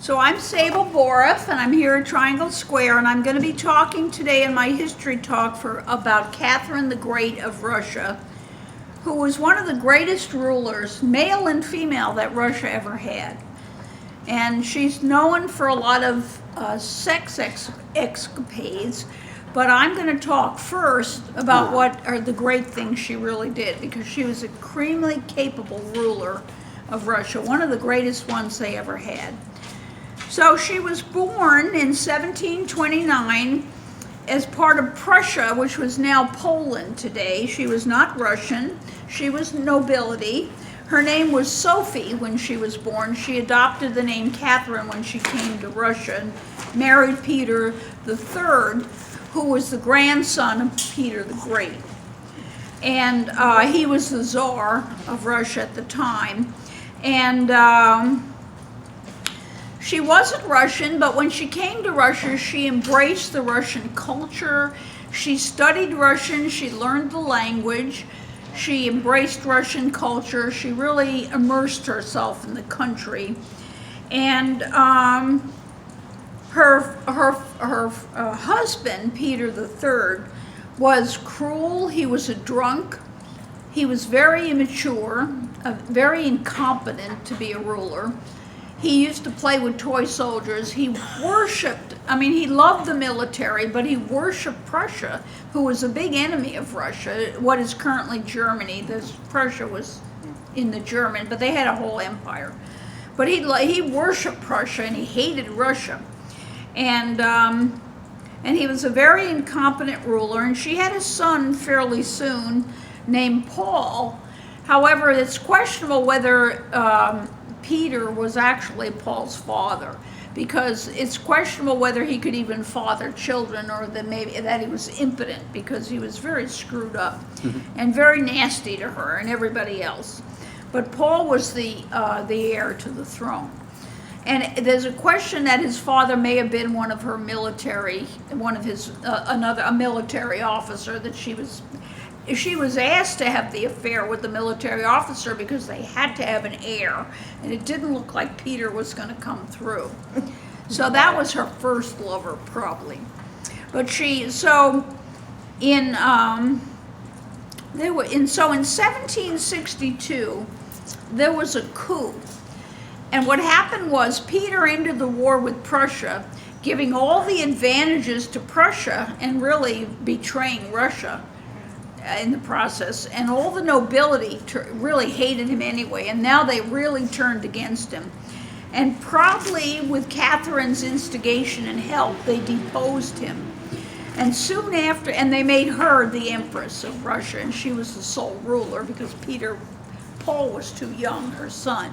So I'm Sable Boroff, and I'm here at Triangle Square, and I'm going to be talking today in my history talk about Catherine the Great of Russia, who was one of the greatest rulers, male and female, that Russia ever had. And she's known for a lot of sex escapades, but I'm going to talk first about what are the great things she really did, because she was a extremely capable ruler of Russia, one of the greatest ones they ever had. So she was born in 1729 as part of Prussia, which was now Poland today. She was not Russian. She was nobility. Her name was Sophie when she was born. She adopted the name Catherine when she came to Russia and married Peter III, who was the grandson of Peter the Great. And he was the Tsar of Russia at the time. And she wasn't Russian, but when she came to Russia, she embraced the Russian culture. She studied Russian. She learned the language. She embraced Russian culture. She really immersed herself in the country. And her husband, Peter III, was cruel. He was a drunk. He was very immature, very incompetent to be a ruler. He used to play with toy soldiers. He worshipped, he loved the military, but he worshipped Prussia, who was a big enemy of Russia, what is currently Germany. Prussia was in the German, but they had a whole empire. But he worshipped Prussia, and he hated Russia. And he was a very incompetent ruler, and she had a son fairly soon named Paul. However, it's questionable whether Peter was actually Paul's father, because it's questionable whether he could even father children, or that he was impotent, because he was very screwed up and very nasty to her and everybody else. But Paul was the heir to the throne. And there's a question that his father may have been one of her military, a military officer, that she was asked to have the affair with the military officer because they had to have an heir, and it didn't look like Peter was going to come through. So that was her first lover, probably. But in 1762 there was a coup, and what happened was Peter ended the war with Prussia, giving all the advantages to Prussia and really betraying Russia in the process, and all the nobility really hated him anyway, and now they really turned against him. And probably with Catherine's instigation and help, they deposed him. And soon after, and they made her the Empress of Russia, and she was the sole ruler because Paul was too young, her son.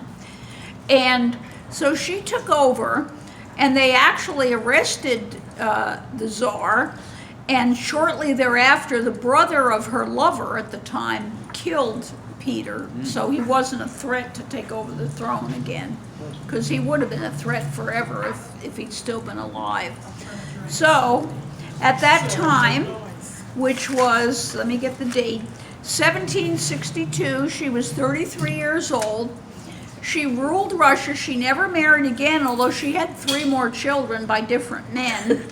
And so she took over, and they actually arrested the Tsar. And shortly thereafter, the brother of her lover at the time killed Peter, so he wasn't a threat to take over the throne again, because he would have been a threat forever if he'd still been alive. So at that time, which was, let me get the date, 1762, she was 33 years old. She ruled Russia. She never married again, although she had 3 more children by different men.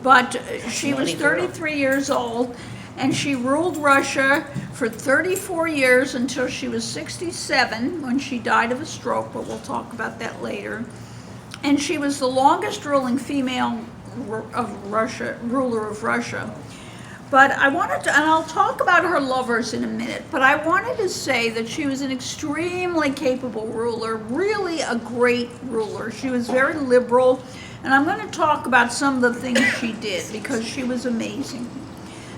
But she was 33 years old, and she ruled Russia for 34 years until she was 67, when she died of a stroke, but we'll talk about that later. And she was the longest ruling female ruler of Russia. But I wanted to, and I'll talk about her lovers in a minute, but I wanted to say that she was an extremely capable ruler, really a great ruler. She was very liberal. And I'm going to talk about some of the things she did, because she was amazing.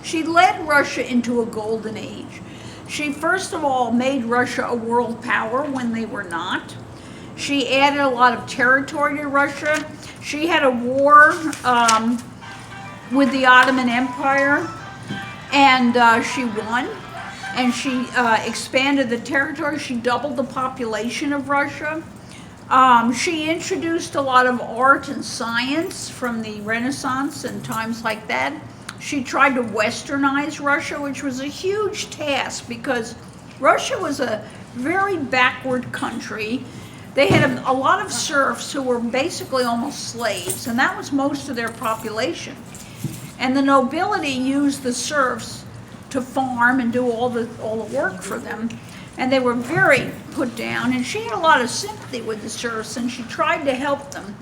She led Russia into a golden age. She, first of all, made Russia a world power when they were not. She added a lot of territory to Russia. She had a war with the Ottoman Empire, and she won. And she expanded the territory. She doubled the population of Russia. She introduced a lot of art and science from the Renaissance and times like that. She tried to westernize Russia, which was a huge task because Russia was a very backward country. they had a lot of serfs who were basically almost slaves, and that was most of their population. And the nobility used the serfs to farm and do all the work for them. And they were very put down, and she had a lot of sympathy with the serfs, and she tried to help them.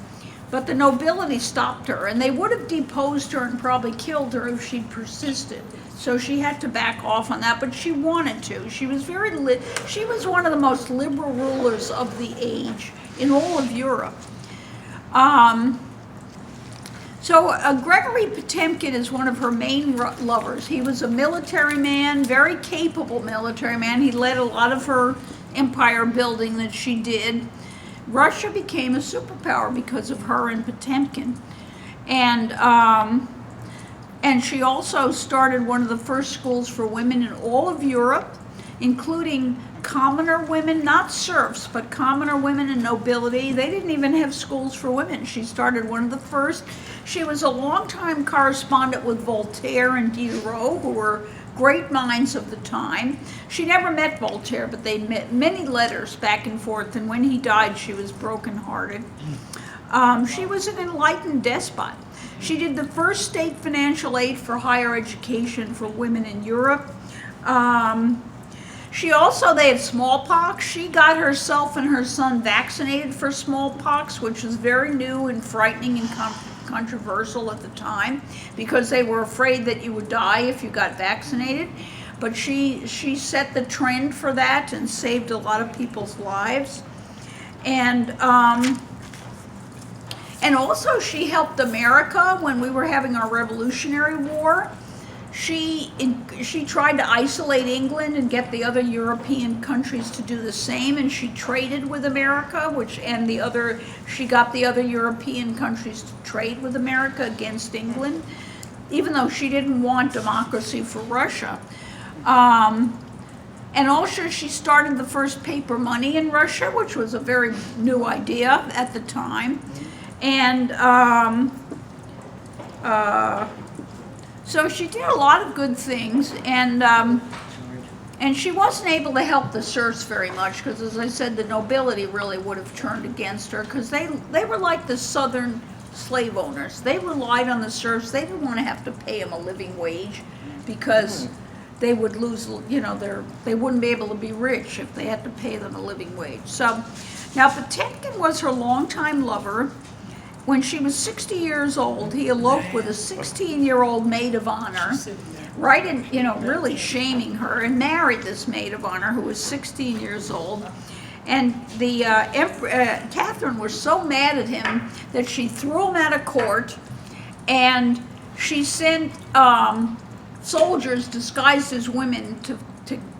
But the nobility stopped her, and they would have deposed her and probably killed her if she'd persisted. So she had to back off on that, but she wanted to. She was she was one of the most liberal rulers of the age in all of Europe. So Gregory Potemkin is one of her main lovers. He was a military man, very capable military man. He led a lot of her empire building that she did. Russia became a superpower because of her and Potemkin. And she also started one of the first schools for women in all of Europe, including commoner women, not serfs, but commoner women and nobility. They didn't even have schools for women. She started one of the first. She was a longtime correspondent with Voltaire and Diderot, who were great minds of the time. She never met Voltaire, but they met many letters back and forth, and when he died, she was brokenhearted. She was an enlightened despot. She did the first state financial aid for higher education for women in Europe. They had smallpox. She got herself and her son vaccinated for smallpox, which was very new and frightening and controversial at the time, because they were afraid that you would die if you got vaccinated. But she set the trend for that and saved a lot of people's lives. And also she helped America when we were having our Revolutionary War. She tried to isolate England and get the other European countries to do the same, and she traded with America, she got the other European countries to trade with America against England, even though she didn't want democracy for Russia. And also she started the first paper money in Russia, which was a very new idea at the time. And so she did a lot of good things, and she wasn't able to help the serfs very much, because, as I said, the nobility really would have turned against her, because they were like the southern slave owners. They relied on the serfs. They didn't want to have to pay them a living wage, because they would lose, they wouldn't be able to be rich if they had to pay them a living wage. So now Potemkin was her longtime lover. When she was 60 years old, he eloped with a 16-year-old maid of honor, right, and really shaming her, and married this maid of honor who was 16 years old. And the Catherine was so mad at him that she threw him out of court, and she sent soldiers disguised as women to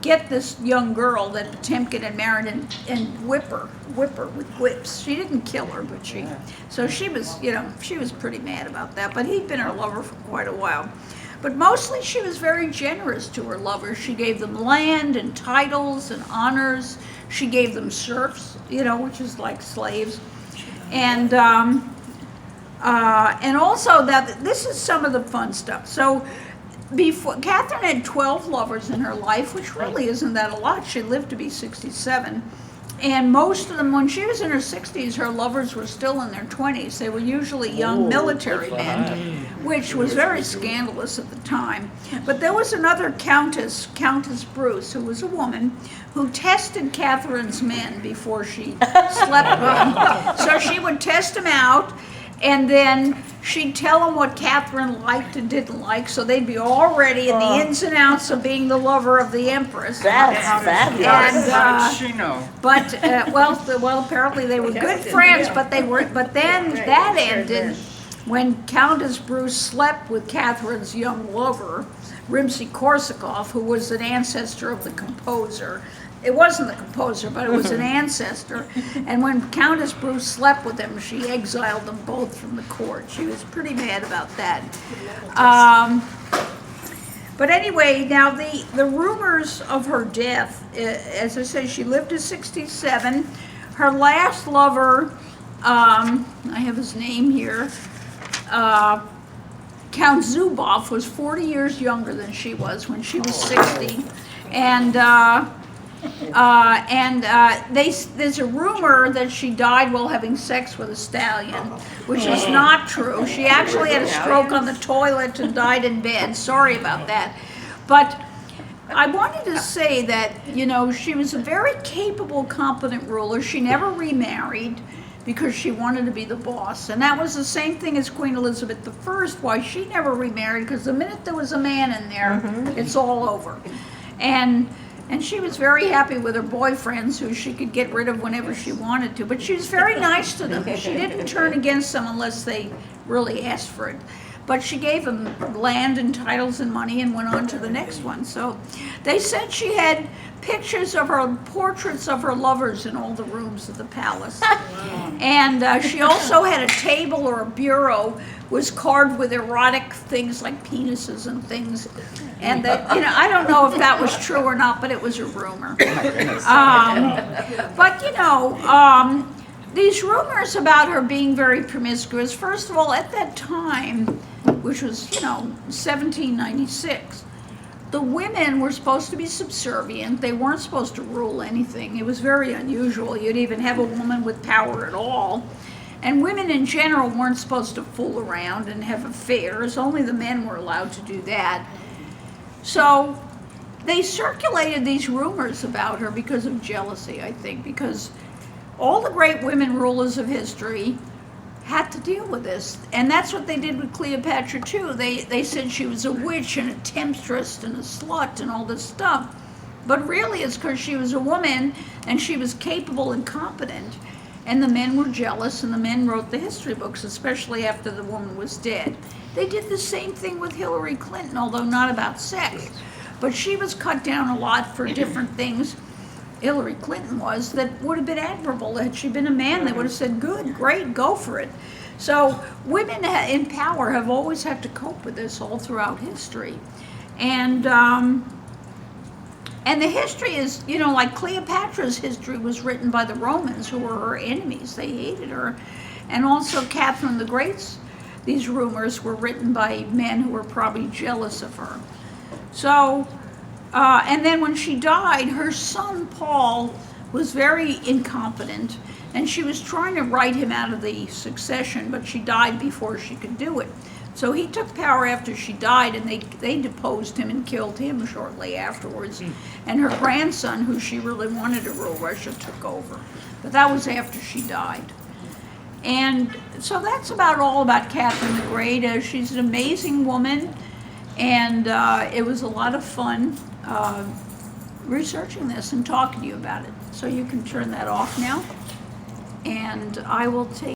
get this young girl that Potemkin had married and whip her with whips. She didn't kill her, but she was pretty mad about that. But he'd been her lover for quite a while. But mostly she was very generous to her lovers. She gave them land and titles and honors. She gave them serfs, which is like slaves. And also this is some of the fun stuff. So Catherine had 12 lovers in her life, which really isn't that a lot. She lived to be 67. And most of them, when she was in her 60s, her lovers were still in their 20s. They were usually young military men, which was very scandalous at the time. But there was another Countess Bruce, who was a woman, who tested Catherine's men before she slept with them. So she would test them out, and then she'd tell them what Catherine liked and didn't like, so they'd be all ready in the ins and outs of being the lover of the Empress. That's fabulous. How did she know? But well, apparently they were good friends. But then that ended when Countess Bruce slept with Catherine's young lover, Rimsky-Korsakov, who was an ancestor of the composer. It wasn't the composer, but it was an ancestor. And when Countess Bruce slept with him, she exiled them both from the court. She was pretty mad about that. But anyway, now the rumors of her death, as I said, she lived to 67. Her last lover, I have his name here, Count Zubov, was 40 years younger than she was when she was 60. And There's a rumor that she died while having sex with a stallion, which is not true. She actually had a stroke on the toilet and died in bed. Sorry about that. But I wanted to say that, you know, she was a very capable, competent ruler. She never remarried because she wanted to be the boss. And that was the same thing as Queen Elizabeth I, why she never remarried, because the minute there was a man in there, it's all over. And she was very happy with her boyfriends, who she could get rid of whenever she wanted to. But she was very nice to them. She didn't turn against them unless they really asked for it. But she gave them land and titles and money and went on to the next one. So they said she had pictures of her, portraits of her lovers in all the rooms of the palace. And she also had a table or a bureau was carved with erotic things like penises and things. And that, you know, I don't know if that was true or not, but it was a rumor. But you know, these rumors about her being very promiscuous, first of all, at that time, which was, you know, 1796, the women were supposed to be subservient. They weren't supposed to rule anything. It was very unusual. You'd even have a woman with power at all. And women in general weren't supposed to fool around and have affairs. Only the men were allowed to do that. So they circulated these rumors about her because of jealousy, I think, because all the great women rulers of history had to deal with this. And that's what they did with Cleopatra too. They said she was a witch and a temptress and a slut and all this stuff. But really it's because she was a woman and she was capable and competent. And the men were jealous, and the men wrote the history books, especially after the woman was dead. They did the same thing with Hillary Clinton, although not about sex. But she was cut down a lot for different things. Hillary Clinton was, that would have been admirable. Had she been a man, they would have said, good, great, go for it. So women in power have always had to cope with this all throughout history. And the history is, you know, like Cleopatra's history was written by the Romans, who were her enemies. They hated her. And also Catherine the Great's, these rumors were written by men who were probably jealous of her. So, and then when she died, her son Paul was very incompetent, and she was trying to write him out of the succession, but she died before she could do it. So he took power after she died, and they deposed him and killed him shortly afterwards. And her grandson, who she really wanted to rule Russia, took over. But that was after she died. And so that's about all about Catherine the Great. She's an amazing woman, and it was a lot of fun researching this and talking to you about it. So you can turn that off now, and I will take